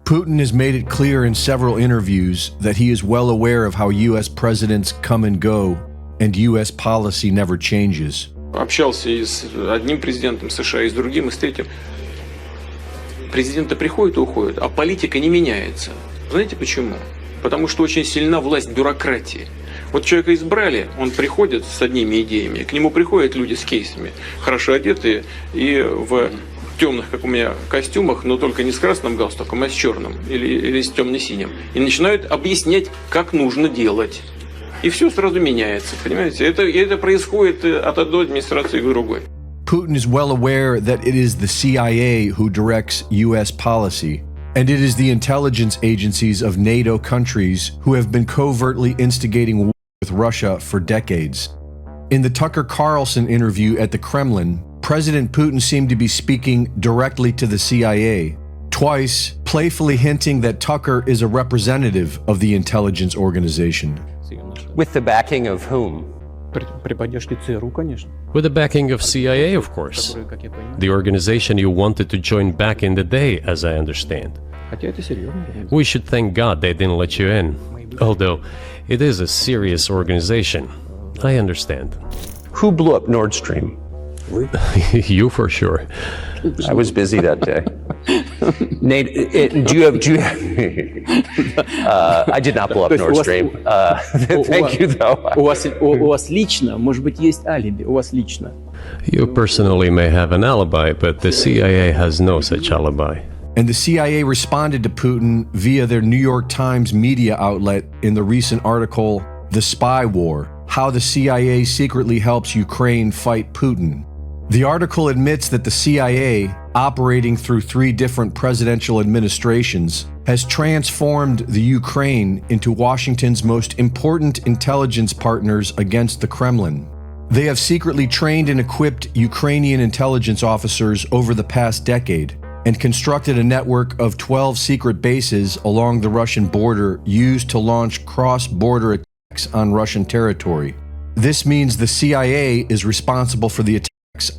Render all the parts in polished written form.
Putin has made it clear in several interviews that he is well aware of how U.S. presidents come and go, and U.S. policy never changes. Общался и с одним президентом США, и с другим, и с третьим. Президенты приходят и уходят, а политика не меняется. Знаете почему? Потому что очень сильна власть бюрократии. Вот человека избрали, он приходит с одними идеями, к нему приходят люди с кейсами, хорошо одетые и в темных, как у меня, костюмах, но только не с красным галстуком, а с черным или с темно-синим. И начинают объяснять, как нужно делать. И все сразу меняется, понимаете? Это происходит от одной администрации к другой. Putin is well aware that it is the CIA who directs U.S. policy, and it is the intelligence agencies of NATO countries who have been covertly instigating war with Russia for decades. In the Tucker Carlson interview at the Kremlin, President Putin seemed to be speaking directly to the CIA, twice playfully hinting that Tucker is a representative of the intelligence organization. With the backing of whom? With the backing of CIA, of course. The organization you wanted to join back in the day, as I understand. We should thank God they didn't let you in. Although, it is a serious organization. I understand. Who blew up Nord Stream? You for sure. I was busy that day. Nate, I did not blow up Nord Stream. Thank you, though. У вас лично, может быть, есть алиби, у вас лично. You personally may have an alibi, but the CIA has no such alibi. And the CIA responded to Putin via their New York Times media outlet in the recent article, The Spy War: How the CIA Secretly Helps Ukraine Fight Putin. The article admits that the CIA, operating through 3 different presidential administrations, has transformed the Ukraine into Washington's most important intelligence partners against the Kremlin. They have secretly trained and equipped Ukrainian intelligence officers over the past decade and constructed a network of 12 secret bases along the Russian border used to launch cross-border attacks on Russian territory. This means the CIA is responsible for the attacks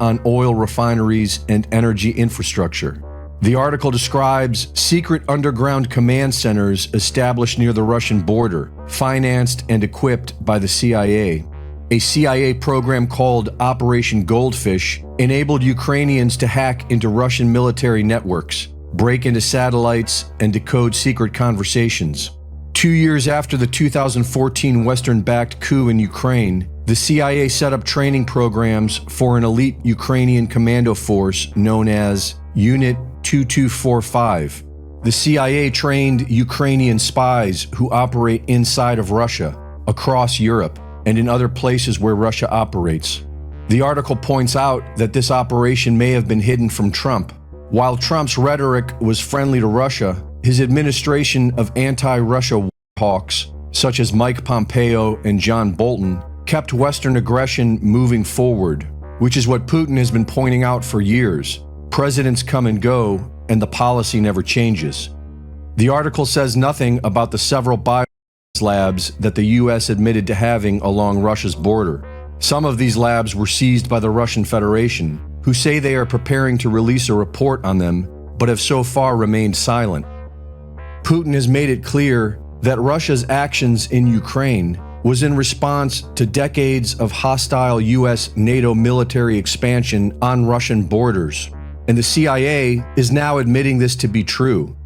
on oil refineries and energy infrastructure. The article describes secret underground command centers established near the Russian border, financed and equipped by the CIA. A CIA program called Operation Goldfish enabled Ukrainians to hack into Russian military networks, break into satellites, and decode secret conversations. 2 years after the 2014 Western-backed coup in Ukraine, the CIA set up training programs for an elite Ukrainian commando force known as Unit 2245. The CIA trained Ukrainian spies who operate inside of Russia, across Europe, and in other places where Russia operates. The article points out that this operation may have been hidden from Trump. While Trump's rhetoric was friendly to Russia, his administration of anti-Russia hawks, such as Mike Pompeo and John Bolton, kept Western aggression moving forward, which is what Putin has been pointing out for years. Presidents come and go, and the policy never changes. The article says nothing about the several bioweapons labs that the U.S. admitted to having along Russia's border. Some of these labs were seized by the Russian Federation, who say they are preparing to release a report on them, but have so far remained silent. Putin has made it clear that Russia's actions in Ukraine was in response to decades of hostile U.S. NATO military expansion on Russian borders, and the CIA is now admitting this to be true.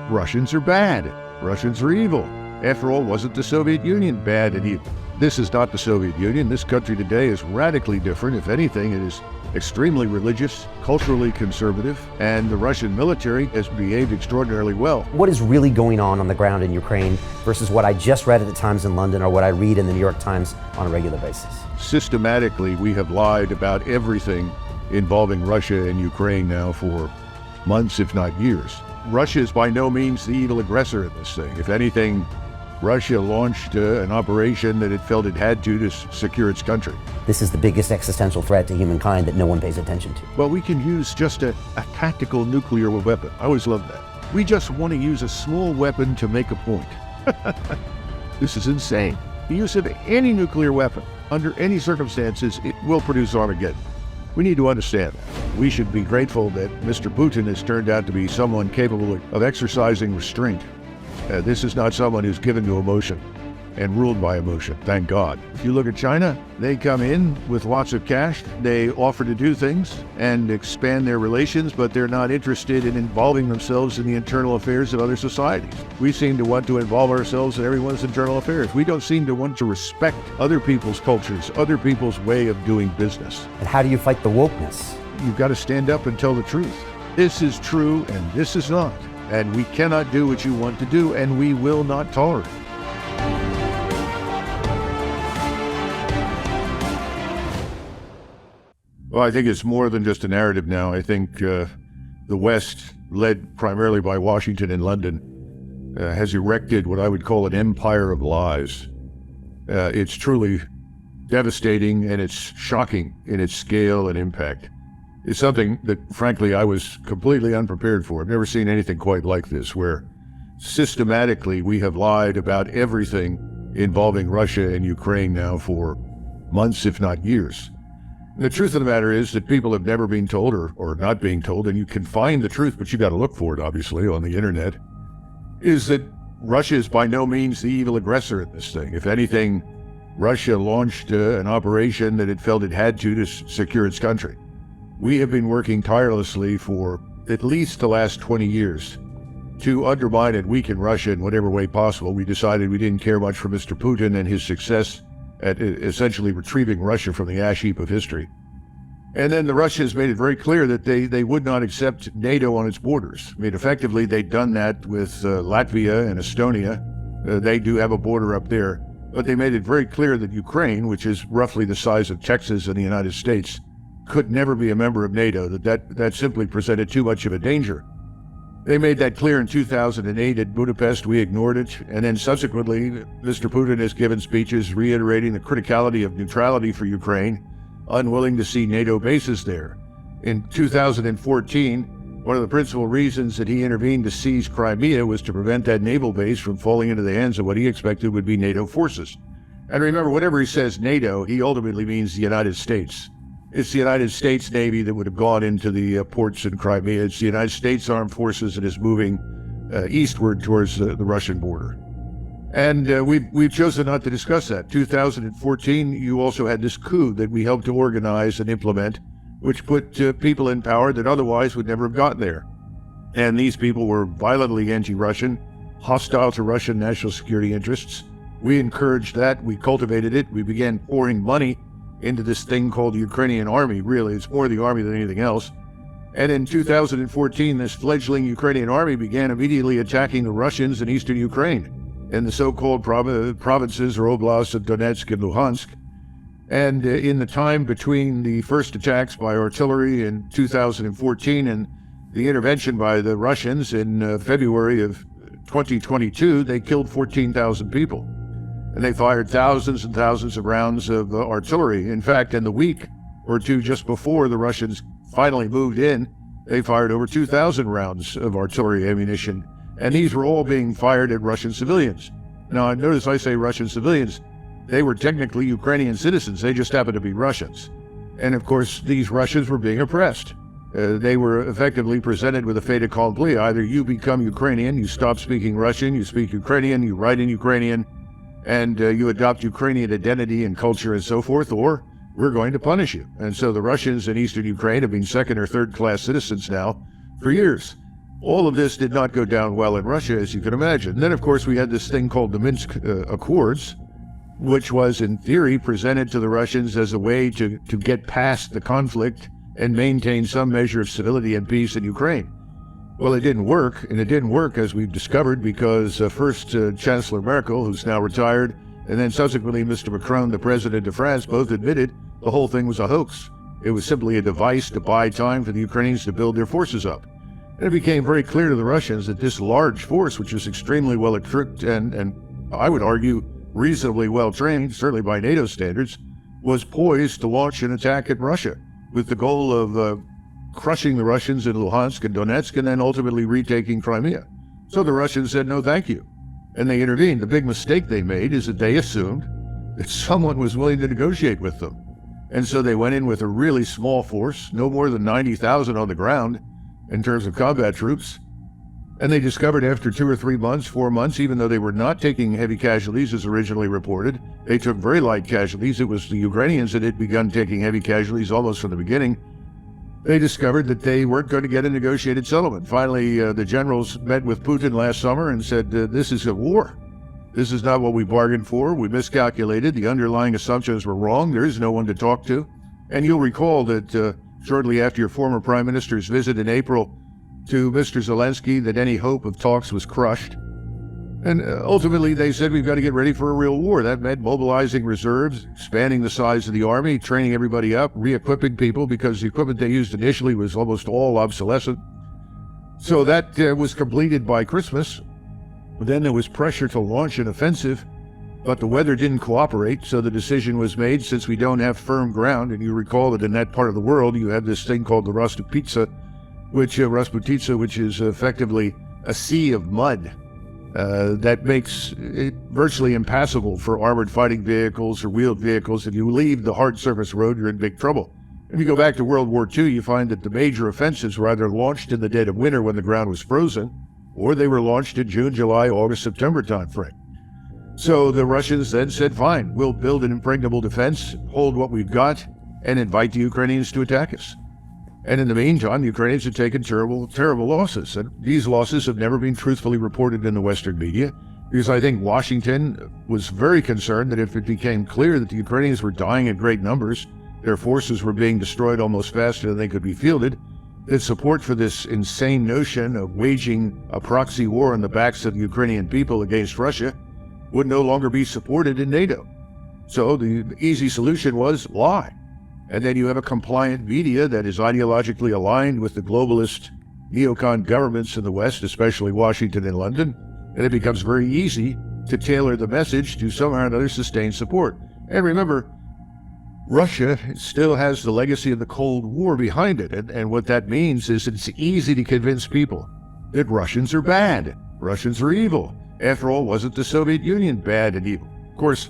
Russians are bad. Russians are evil. After all, wasn't the Soviet Union bad and evil? This is not the Soviet Union. This country today is radically different. If anything, it is extremely religious, culturally conservative, and the Russian military has behaved extraordinarily well. What is really going on the ground in Ukraine versus what I just read at the Times in London or what I read in the New York Times on a regular basis? Systematically, we have lied about everything involving Russia and Ukraine now for months, if not years. Russia is by no means the evil aggressor in this thing. If anything, Russia launched an operation that it felt it had to secure its country. This is the biggest existential threat to humankind that no one pays attention to. Well, we can use just a tactical nuclear weapon. I always loved that. We just want to use a small weapon to make a point. This is insane. The use of any nuclear weapon, under any circumstances, it will produce Armageddon. We need to understand that. We should be grateful that Mr. Putin has turned out to be someone capable of exercising restraint. This is not someone who's given to emotion and ruled by emotion, thank God. If you look at China, they come in with lots of cash, they offer to do things and expand their relations, but they're not interested in involving themselves in the internal affairs of other societies. We seem to want to involve ourselves in everyone's internal affairs. We don't seem to want to respect other people's cultures, other people's way of doing business. And how do you fight the wokeness? You've got to stand up and tell the truth. This is true and this is not. And we cannot do what you want to do, and we will not tolerate it. Well, I think it's more than just a narrative now. I think the West, led primarily by Washington and London, has erected what I would call an empire of lies. It's truly devastating, and it's shocking in its scale and impact. It's something that, frankly, I was completely unprepared for. I've never seen anything quite like this, where systematically we have lied about everything involving Russia and Ukraine now for months, if not years. The truth of the matter is that people have never been told or not being told, and you can find the truth, but you got to look for it, obviously, on the internet, is that Russia is by no means the evil aggressor in this thing. If anything, Russia launched an operation that it felt it had to secure its country. We have been working tirelessly for at least the last 20 years to undermine and weaken Russia in whatever way possible. We decided we didn't care much for Mr. Putin and his success at essentially retrieving Russia from the ash heap of history. And then the Russians made it very clear that they would not accept NATO on its borders. I mean, effectively, they'd done that with Latvia and Estonia. They do have a border up there, but they made it very clear that Ukraine, which is roughly the size of Texas and the United States, could never be a member of NATO, that simply presented too much of a danger. They made that clear in 2008 at Budapest. We ignored it. And then subsequently, Mr. Putin has given speeches reiterating the criticality of neutrality for Ukraine, unwilling to see NATO bases there. In 2014, one of the principal reasons that he intervened to seize Crimea was to prevent that naval base from falling into the hands of what he expected would be NATO forces. And remember, whenever he says NATO, he ultimately means the United States. It's the United States Navy that would have gone into the ports in Crimea. It's the United States Armed Forces that is moving eastward towards the Russian border. And we've chosen not to discuss that. 2014, you also had this coup that we helped to organize and implement, which put people in power that otherwise would never have gotten there. And these people were violently anti-Russian, hostile to Russian national security interests. We encouraged that. We cultivated it. We began pouring money into this thing called the Ukrainian army. Really, it's more the army than anything else. And in 2014, this fledgling Ukrainian army began immediately attacking the Russians in eastern Ukraine, in the so-called provinces or oblasts of Donetsk and Luhansk. And in the time between the first attacks by artillery in 2014 and the intervention by the Russians in February of 2022, they killed 14,000 people. And they fired thousands and thousands of rounds of artillery. In fact, in the week or two just before the Russians finally moved in, they fired over 2,000 rounds of artillery ammunition. And these were all being fired at Russian civilians. Now, notice I say Russian civilians. They were technically Ukrainian citizens. They just happened to be Russians. And of course, these Russians were being oppressed. They were effectively presented with a fait accompli. Either you become Ukrainian, you stop speaking Russian, you speak Ukrainian, you write in Ukrainian, and you adopt Ukrainian identity and culture and so forth, or we're going to punish you. And so the Russians in eastern Ukraine have been second or third class citizens now for years. All of this did not go down well in Russia, as you can imagine. Then, of course, we had this thing called the Minsk Accords, which was in theory presented to the Russians as a way to get past the conflict and maintain some measure of civility and peace in Ukraine. Well, it didn't work, and it didn't work, as we've discovered, because first Chancellor Merkel, who's now retired, and then subsequently Mr. Macron, the president of France, both admitted the whole thing was a hoax. It was simply a device to buy time for the Ukrainians to build their forces up. And it became very clear to the Russians that this large force, which was extremely well equipped and I would argue reasonably well trained, certainly by NATO standards, was poised to launch an attack at Russia with the goal of crushing the Russians in Luhansk and Donetsk, and then ultimately retaking Crimea. So the Russians said, no, thank you. And they intervened. The big mistake they made is that they assumed that someone was willing to negotiate with them. And so they went in with a really small force, no more than 90,000 on the ground in terms of combat troops. And they discovered after 2 or 3 months, 4 months, even though they were not taking heavy casualties as originally reported, they took very light casualties. It was the Ukrainians that had begun taking heavy casualties almost from the beginning. They discovered that they weren't going to get a negotiated settlement. Finally, the generals met with Putin last summer and said, this is a war. This is not what we bargained for. We miscalculated. The underlying assumptions were wrong. There is no one to talk to. And you'll recall that shortly after your former prime minister's visit in April to Mr. Zelensky, that any hope of talks was crushed. And ultimately, they said, we've got to get ready for a real war. That meant mobilizing reserves, expanding the size of the army, training everybody up, re-equipping people, because the equipment they used initially was almost all obsolescent. So that was completed by Christmas. Then there was pressure to launch an offensive, but the weather didn't cooperate, so the decision was made, since we don't have firm ground, and you recall that in that part of the world, you have this thing called the Rasputitsa, which is effectively a sea of mud that makes it virtually impassable for armored fighting vehicles or wheeled vehicles. If you leave the hard surface road, you're in big trouble. If you go back to World War II, you find that the major offensives were either launched in the dead of winter when the ground was frozen, or they were launched in June, July, August, September timeframe. So the Russians then said, fine, we'll build an impregnable defense, hold what we've got, and invite the Ukrainians to attack us. And in the meantime, the Ukrainians have taken terrible, terrible losses. And these losses have never been truthfully reported in the Western media, because I think Washington was very concerned that if it became clear that the Ukrainians were dying in great numbers, their forces were being destroyed almost faster than they could be fielded, that support for this insane notion of waging a proxy war on the backs of the Ukrainian people against Russia would no longer be supported in NATO. So the easy solution was lie. And then you have a compliant media that is ideologically aligned with the globalist neocon governments in the West, especially Washington and London, and it becomes very easy to tailor the message to somehow or another sustain support. And remember, Russia still has the legacy of the Cold War behind it, and what that means is it's easy to convince people that Russians are bad, Russians are evil. After all, wasn't the Soviet Union bad and evil? Of course,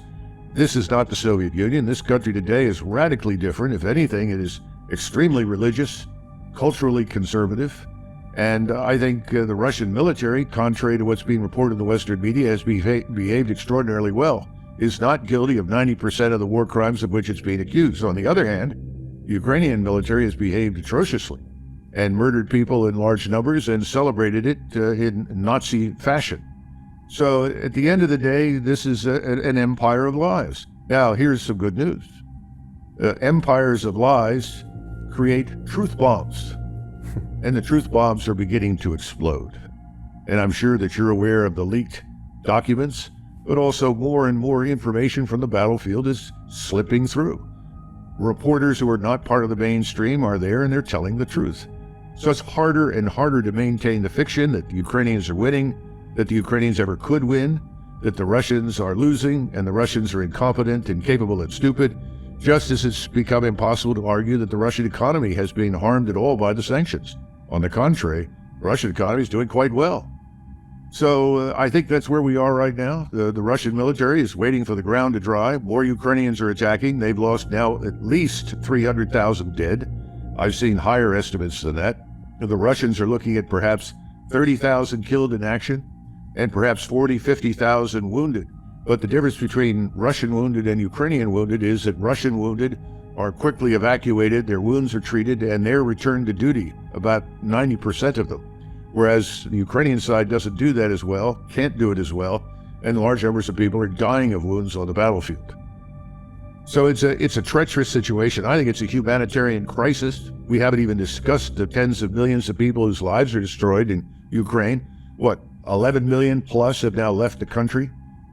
this is not the Soviet Union. This country today is radically different. If anything, it is extremely religious, culturally conservative, and I think the Russian military, contrary to what's being reported in the Western media, has behaved extraordinarily well, is not guilty of 90% of the war crimes of which it's being accused. On the other hand, the Ukrainian military has behaved atrociously and murdered people in large numbers and celebrated it in Nazi fashion. So at the end of the day, this is an empire of lies. Now, here's some good news. Empires of lies create truth bombs, and the truth bombs are beginning to explode. And I'm sure that you're aware of the leaked documents, but also more and more information from the battlefield is slipping through. Reporters who are not part of the mainstream are there, and they're telling the truth. So it's harder and harder to maintain the fiction that the Ukrainians are winning, that the Ukrainians ever could win, that the Russians are losing, and the Russians are incompetent, incapable, and stupid, just as it's become impossible to argue that the Russian economy has been harmed at all by the sanctions. On the contrary, the Russian economy is doing quite well. So I think that's where we are right now. The Russian military is waiting for the ground to dry. More Ukrainians are attacking. They've lost now at least 300,000 dead. I've seen higher estimates than that. The Russians are looking at perhaps 30,000 killed in action, and perhaps 40, 50,000 wounded. But the difference between Russian wounded and Ukrainian wounded is that Russian wounded are quickly evacuated, their wounds are treated, and they're returned to duty, about 90% of them. Whereas the Ukrainian side doesn't do that as well, can't do it as well, and large numbers of people are dying of wounds on the battlefield. So it's a treacherous situation. I think it's a humanitarian crisis. We haven't even discussed the tens of millions of people whose lives are destroyed in Ukraine. 11 million plus have now left the country.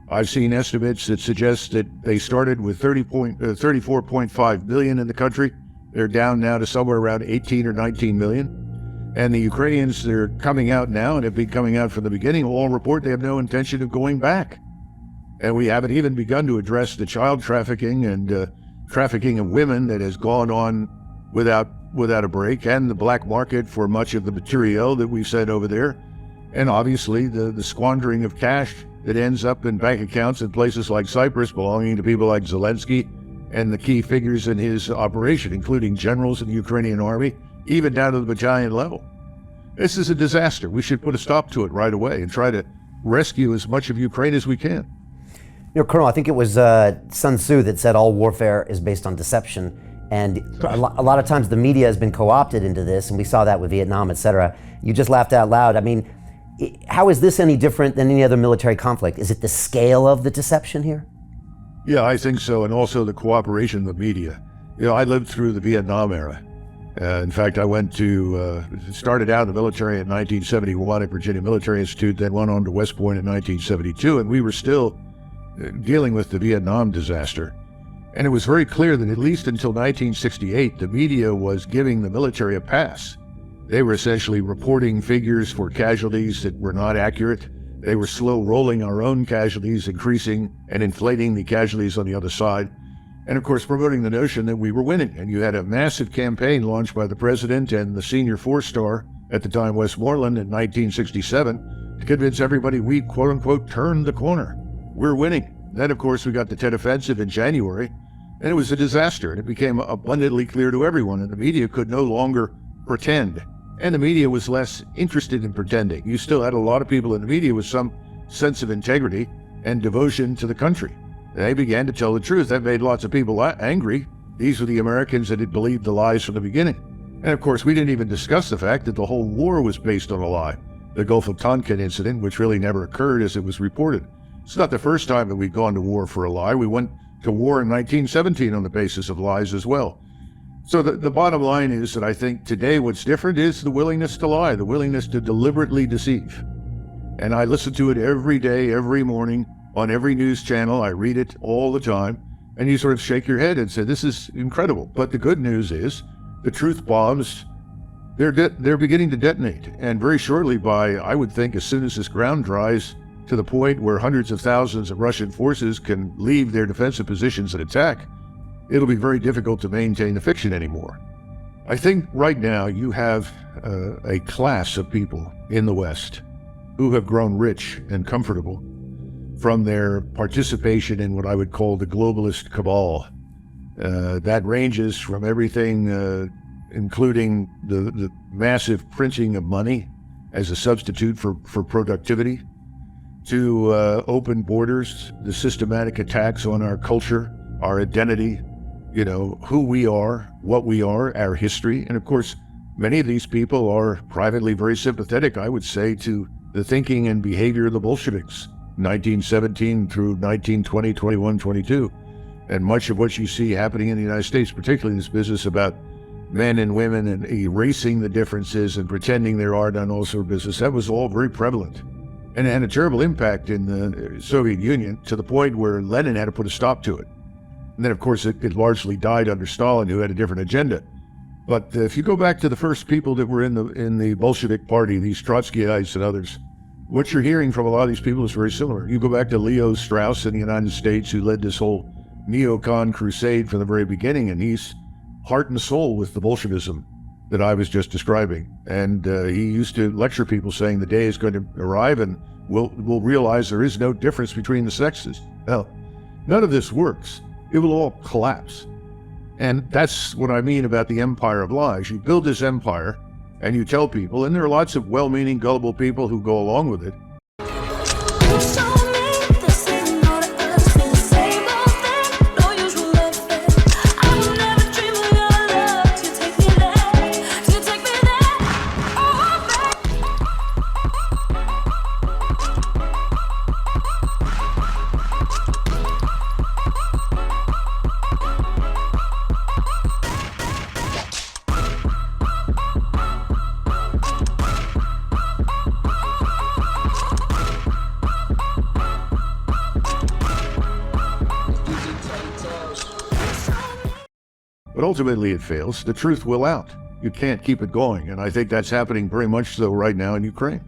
I've seen estimates that suggest that they started with 34.5 million in the country. They're down now to somewhere around 18 or 19 million. And the Ukrainians that are coming out now and have been coming out from the beginning all report they have no intention of going back. And we haven't even begun to address the child trafficking and trafficking of women that has gone on without a break, and the black market for much of the material that we sent over there. And obviously the squandering of cash that ends up in bank accounts in places like Cyprus belonging to people like Zelensky and the key figures in his operation, including generals in the Ukrainian army, even down to the battalion level. This is a disaster. We should put a stop to it right away and try to rescue as much of Ukraine as we can. You know, Colonel, I think it was Sun Tzu that said all warfare is based on deception. And a lot of times the media has been co-opted into this, and we saw that with Vietnam, et cetera. You just laughed out loud. I mean, how is this any different than any other military conflict? Is it the scale of the deception here? Yeah, I think so, and also the cooperation of the media. You know, I lived through the Vietnam era. In fact, I started out in the military in 1971 at Virginia Military Institute, then went on to West Point in 1972, and we were still dealing with the Vietnam disaster. And it was very clear that at least until 1968, the media was giving the military a pass. They were essentially reporting figures for casualties that were not accurate. They were slow rolling our own casualties, increasing and inflating the casualties on the other side. And of course, promoting the notion that we were winning. And you had a massive campaign launched by the president and the senior four-star at the time, Westmoreland, in 1967, to convince everybody we, quote unquote, turned the corner. We're winning. Then, of course, we got the Tet Offensive in January, and it was a disaster. And it became abundantly clear to everyone, and the media could no longer pretend. And the media was less interested in pretending. You still had a lot of people in the media with some sense of integrity and devotion to the country. They began to tell the truth. That made lots of people angry. These were the Americans that had believed the lies from the beginning. And of course, we didn't even discuss the fact that the whole war was based on a lie. The Gulf of Tonkin incident, which really never occurred as it was reported. It's not the first time that we've gone to war for a lie. We went to war in 1917 on the basis of lies as well. So the bottom line is that I think today what's different is the willingness to lie, the willingness to deliberately deceive. And I listen to it every day, every morning, on every news channel. I read it all the time. And you sort of shake your head and say, this is incredible. But the good news is the truth bombs, they're beginning to detonate. And very shortly I would think, as soon as this ground dries to the point where hundreds of thousands of Russian forces can leave their defensive positions and attack, it'll be very difficult to maintain the fiction anymore. I think right now you have a class of people in the West who have grown rich and comfortable from their participation in what I would call the globalist cabal. That ranges from everything, including the massive printing of money as a substitute for productivity, to open borders, the systematic attacks on our culture, our identity, you know, who we are, what we are, our history. And of course, many of these people are privately very sympathetic, I would say, to the thinking and behavior of the Bolsheviks, 1917 through 1920, 21, 22. And much of what you see happening in the United States, particularly this business about men and women and erasing the differences and pretending there are none, all sort of business, that was all very prevalent. And it had a terrible impact in the Soviet Union, to the point where Lenin had to put a stop to it. And then, of course, it largely died under Stalin, who had a different agenda. But if you go back to the first people that were in the Bolshevik Party, these Trotskyites and others, what you're hearing from a lot of these people is very similar. You go back to Leo Strauss in the United States, who led this whole neocon crusade from the very beginning, and he's heart and soul with the Bolshevism that I was just describing. And he used to lecture people saying the day is going to arrive and we'll realize there is no difference between the sexes. Well, none of this works. It will all collapse. And that's what I mean about the empire of lies. You build this empire and you tell people, and there are lots of well-meaning, gullible people who go along with it. But ultimately it fails. The truth will out. You can't keep it going. And I think that's happening very much so right now in Ukraine.